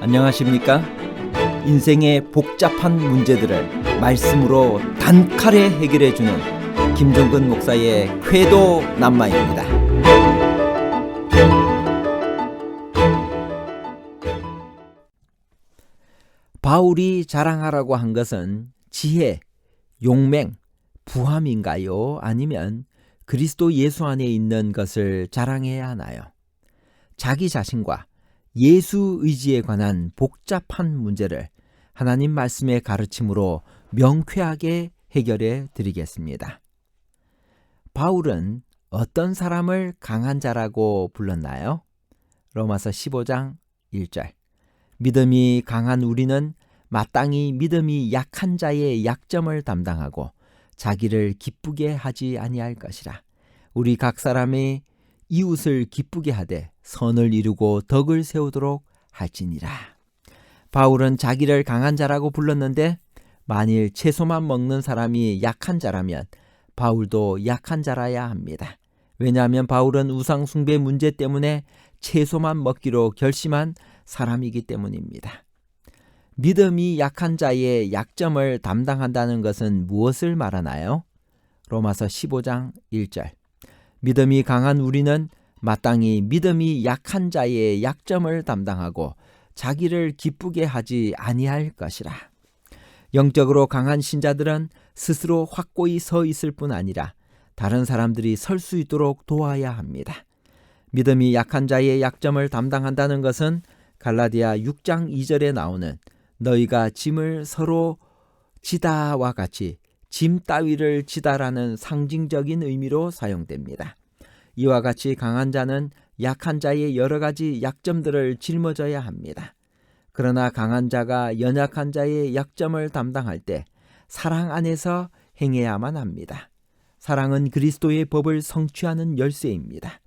안녕하십니까? 인생의 복잡한 문제들을 말씀으로 단칼에 해결해주는 김종근 목사의 쾌도 남마입니다. 바울이 자랑하라고 한 것은 지혜, 용맹, 부함인가요? 아니면 그리스도 예수 안에 있는 것을 자랑해야 하나요? 자기 자신과 예수 의지에 관한 복잡한 문제를 하나님 말씀의 가르침으로 명쾌하게 해결해 드리겠습니다. 바울은 어떤 사람을 강한 자라고 불렀나요? 로마서 15장 1절. 믿음이 강한 우리는 마땅히 믿음이 약한 자의 약점을 담당하고 자기를 기쁘게 하지 아니할 것이라. 우리 각 사람이 이웃을 기쁘게 하되 선을 이루고 덕을 세우도록 할지니라. 바울은 자기를 강한 자라고 불렀는데 만일 채소만 먹는 사람이 약한 자라면 바울도 약한 자라야 합니다. 왜냐하면 바울은 우상 숭배 문제 때문에 채소만 먹기로 결심한 사람이기 때문입니다. 믿음이 약한 자의 약점을 담당한다는 것은 무엇을 말하나요? 로마서 15장 1절. 믿음이 강한 우리는 마땅히 믿음이 약한 자의 약점을 담당하고 자기를 기쁘게 하지 아니할 것이라. 영적으로 강한 신자들은 스스로 확고히 서 있을 뿐 아니라 다른 사람들이 설 수 있도록 도와야 합니다. 믿음이 약한 자의 약점을 담당한다는 것은 갈라디아 6장 2절에 나오는 너희가 짐을 서로 지다와 같이 짐 따위를 지다라는 상징적인 의미로 사용됩니다. 이와 같이 강한 자는 약한 자의 여러 가지 약점들을 짊어져야 합니다. 그러나 강한 자가 연약한 자의 약점을 담당할 때 사랑 안에서 행해야만 합니다. 사랑은 그리스도의 법을 성취하는 열쇠입니다.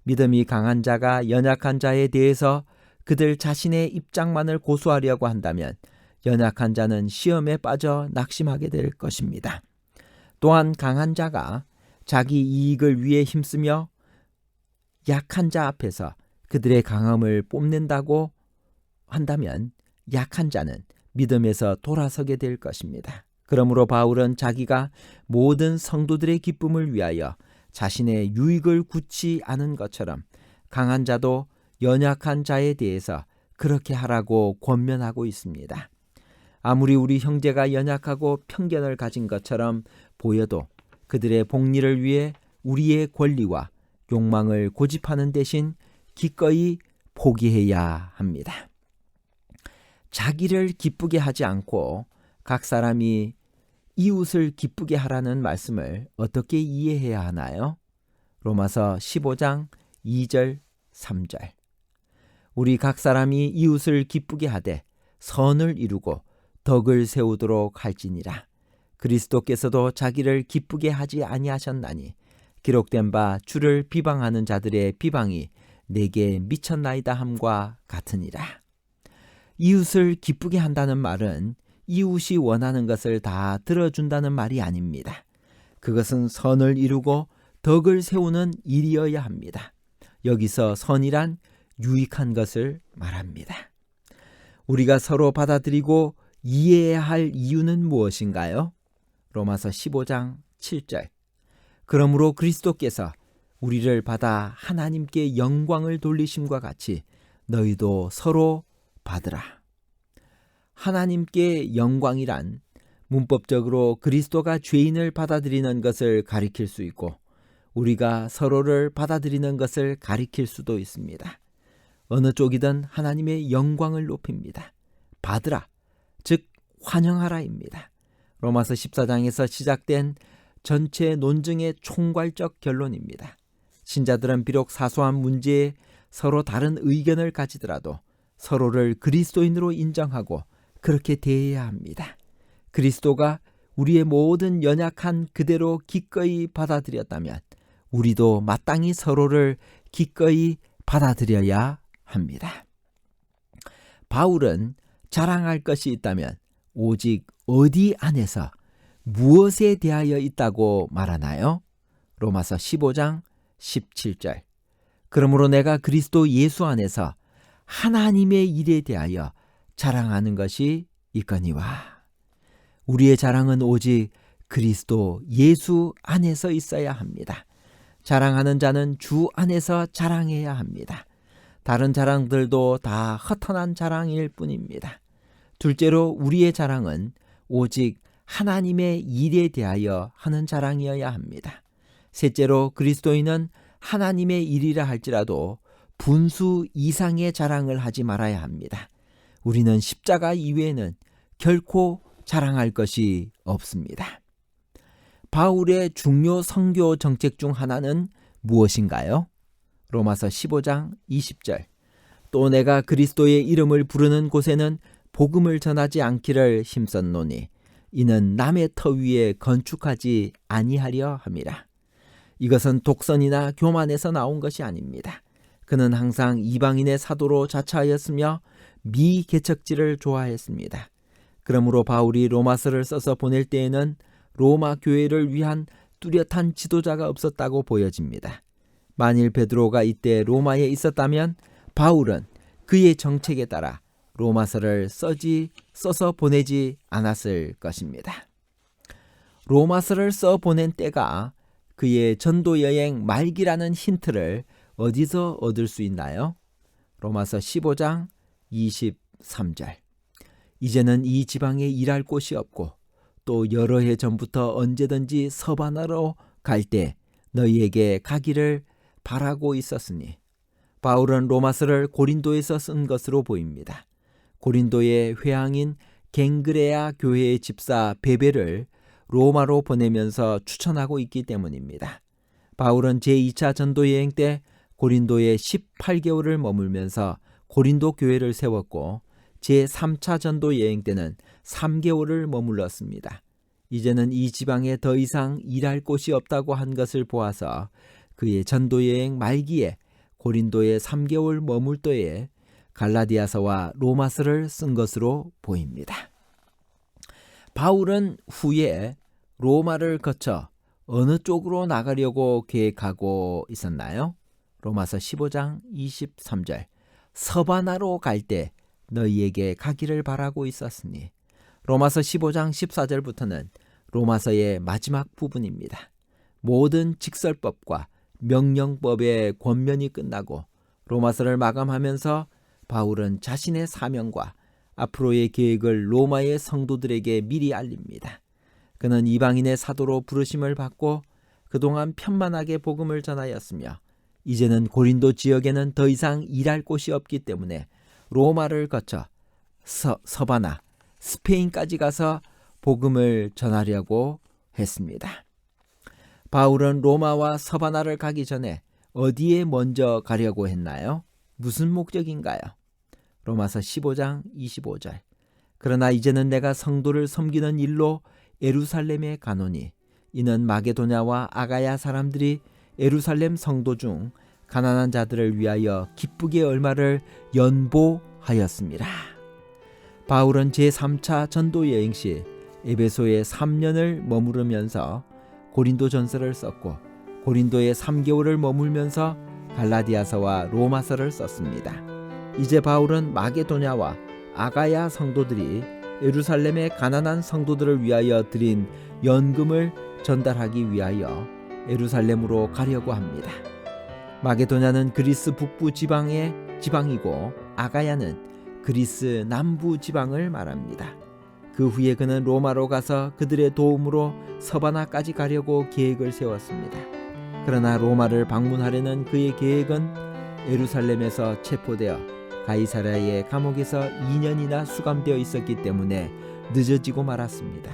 믿음이 강한 자가 연약한 자에 대해서 그들 자신의 입장만을 고수하려고 한다면 연약한 자는 시험에 빠져 낙심하게 될 것입니다. 또한 강한 자가 자기 이익을 위해 힘쓰며 약한 자 앞에서 그들의 강함을 뽐낸다고 한다면 약한 자는 믿음에서 돌아서게 될 것입니다. 그러므로 바울은 자기가 모든 성도들의 기쁨을 위하여 자신의 유익을 굳지 않은 것처럼 강한 자도 연약한 자에 대해서 그렇게 하라고 권면하고 있습니다. 아무리 우리 형제가 연약하고 편견을 가진 것처럼 보여도 그들의 복리를 위해 우리의 권리와 욕망을 고집하는 대신 기꺼이 포기해야 합니다. 자기를 기쁘게 하지 않고 각 사람이 이웃을 기쁘게 하라는 말씀을 어떻게 이해해야 하나요? 로마서 15장 2절 3절. 우리 각 사람이 이웃을 기쁘게 하되 선을 이루고 덕을 세우도록 할지니라. 그리스도께서도 자기를 기쁘게 하지 아니하셨나니 기록된 바 주를 비방하는 자들의 비방이 내게 미쳤나이다 함과 같으니라. 이웃을 기쁘게 한다는 말은 이웃이 원하는 것을 다 들어준다는 말이 아닙니다. 그것은 선을 이루고 덕을 세우는 일이어야 합니다. 여기서 선이란 유익한 것을 말합니다. 우리가 서로 받아들이고 이해해야 할 이유는 무엇인가요? 로마서 15장 7절. 그러므로 그리스도께서 우리를 받아 하나님께 영광을 돌리심과 같이 너희도 서로 받으라. 하나님께 영광이란 문법적으로 그리스도가 죄인을 받아들이는 것을 가리킬 수 있고 우리가 서로를 받아들이는 것을 가리킬 수도 있습니다. 어느 쪽이든 하나님의 영광을 높입니다. 받으라, 즉 환영하라입니다. 로마서 14장에서 시작된 전체 논증의 총괄적 결론입니다. 신자들은 비록 사소한 문제에 서로 다른 의견을 가지더라도 서로를 그리스도인으로 인정하고 그렇게 대해야 합니다. 그리스도가 우리의 모든 연약한 그대로 기꺼이 받아들였다면 우리도 마땅히 서로를 기꺼이 받아들여야 합니다. 바울은 자랑할 것이 있다면 오직 어디 안에서 무엇에 대하여 있다고 말하나요? 로마서 15장 17절. 그러므로 내가 그리스도 예수 안에서 하나님의 일에 대하여 자랑하는 것이 있거니와. 우리의 자랑은 오직 그리스도 예수 안에서 있어야 합니다. 자랑하는 자는 주 안에서 자랑해야 합니다. 다른 자랑들도 다 허탄한 자랑일 뿐입니다. 둘째로 우리의 자랑은 오직 하나님의 일에 대하여 하는 자랑이어야 합니다. 셋째로 그리스도인은 하나님의 일이라 할지라도 분수 이상의 자랑을 하지 말아야 합니다. 우리는 십자가 이외에는 결코 자랑할 것이 없습니다. 바울의 중요 선교 정책 중 하나는 무엇인가요? 로마서 15장 20절. 또 내가 그리스도의 이름을 부르는 곳에는 복음을 전하지 않기를 힘썼노니 이는 남의 터 위에 건축하지 아니하려 함이라. 이것은 독선이나 교만에서 나온 것이 아닙니다. 그는 항상 이방인의 사도로 자처하였으며 미개척지를 좋아했습니다. 그러므로 바울이 로마서를 써서 보낼 때에는 로마 교회를 위한 뚜렷한 지도자가 없었다고 보여집니다. 만일 베드로가 이때 로마에 있었다면 바울은 그의 정책에 따라 로마서를 써서 보내지 않았을 것입니다. 로마서를 써 보낸 때가 그의 전도 여행 말기라는 힌트를 어디서 얻을 수 있나요? 로마서 15장 23절. 이제는 이 지방에 일할 곳이 없고 또 여러 해 전부터 언제든지 서바나로 갈 때 너희에게 가기를 바라고 있었으니. 바울은 로마서를 고린도에서 쓴 것으로 보입니다. 고린도의 회항인 갱그레아 교회의 집사 베베를 로마로 보내면서 추천하고 있기 때문입니다. 바울은 제2차 전도 여행 때 고린도에 18개월을 머물면서 고린도 교회를 세웠고 제3차 전도 여행 때는 3개월을 머물렀습니다. 이제는 이 지방에 더 이상 일할 곳이 없다고 한 것을 보아서 그의 전도 여행 말기에 고린도에 3개월 머물떠에 갈라디아서와 로마서를 쓴 것으로 보입니다. 바울은 후에 로마를 거쳐 어느 쪽으로 나가려고 계획하고 있었나요? 로마서 15장 23절. 서바나로 갈 때 너희에게 가기를 바라고 있었으니. 로마서 15장 14절부터는 로마서의 마지막 부분입니다. 모든 직설법과 명령법의 권면이 끝나고 로마서를 마감하면서 바울은 자신의 사명과 앞으로의 계획을 로마의 성도들에게 미리 알립니다. 그는 이방인의 사도로 부르심을 받고 그동안 편만하게 복음을 전하였으며 이제는 고린도 지역에는 더 이상 일할 곳이 없기 때문에 로마를 거쳐 서바나, 스페인까지 가서 복음을 전하려고 했습니다. 바울은 로마와 서바나를 가기 전에 어디에 먼저 가려고 했나요? 무슨 목적인가요? 로마서 15장 25절. 그러나 이제는 내가 성도를 섬기는 일로 예루살렘에 가노니 이는 마게도냐와 아가야 사람들이 예루살렘 성도 중 가난한 자들을 위하여 기쁘게 얼마를 연보하였습니다. 바울은 제3차 전도 여행 시 에베소에 3년을 머무르면서 고린도 전서를 썼고 고린도에 3개월을 머물면서 갈라디아서와 로마서를 썼습니다. 이제 바울은 마게도냐와 아가야 성도들이 예루살렘의 가난한 성도들을 위하여 드린 연금을 전달하기 위하여 예루살렘으로 가려고 합니다. 마게도냐는 그리스 북부 지방의 지방이고 아가야는 그리스 남부 지방을 말합니다. 그 후에 그는 로마로 가서 그들의 도움으로 서바나까지 가려고 계획을 세웠습니다. 그러나 로마를 방문하려는 그의 계획은 예루살렘에서 체포되어 가이사랴의 감옥에서 2년이나 수감되어 있었기 때문에 늦어지고 말았습니다.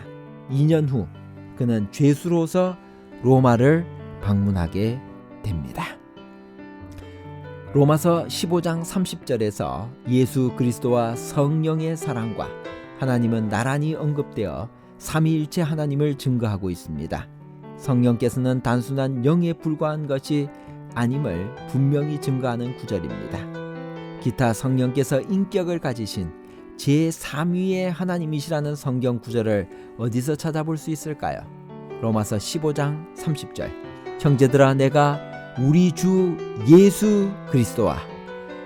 2년 후 그는 죄수로서 로마를 방문하게 됩니다. 로마서 15장 30절에서 예수 그리스도와 성령의 사랑과 하나님은 나란히 언급되어 삼위일체 하나님을 증거하고 있습니다. 성령께서는 단순한 영에 불과한 것이 아님을 분명히 증거하는 구절입니다. 기타 성령께서 인격을 가지신 제3위의 하나님이시라는 성경 구절을 어디서 찾아볼 수 있을까요? 로마서 15장 30절. 형제들아 내가 우리 주 예수 그리스도와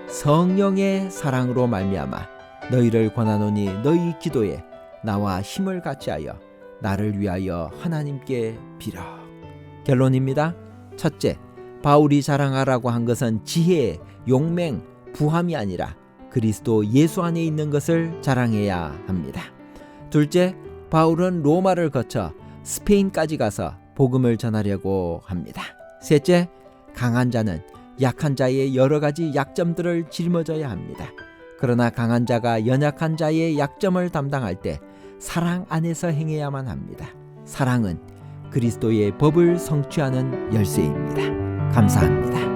성령의 사랑으로 말미암아 너희를 권하노니 너희 기도에 나와 힘을 같이하여 나를 위하여 하나님께 빌어. 결론입니다. 첫째, 바울이 자랑하라고 한 것은 지혜, 용맹, 부함이 아니라 그리스도 예수 안에 있는 것을 자랑해야 합니다. 둘째, 바울은 로마를 거쳐 스페인까지 가서 복음을 전하려고 합니다. 셋째, 강한 자는 약한 자의 여러 가지 약점들을 짊어져야 합니다. 그러나 강한 자가 연약한 자의 약점을 담당할 때 사랑 안에서 행해야만 합니다. 사랑은 그리스도의 법을 성취하는 열쇠입니다. 감사합니다.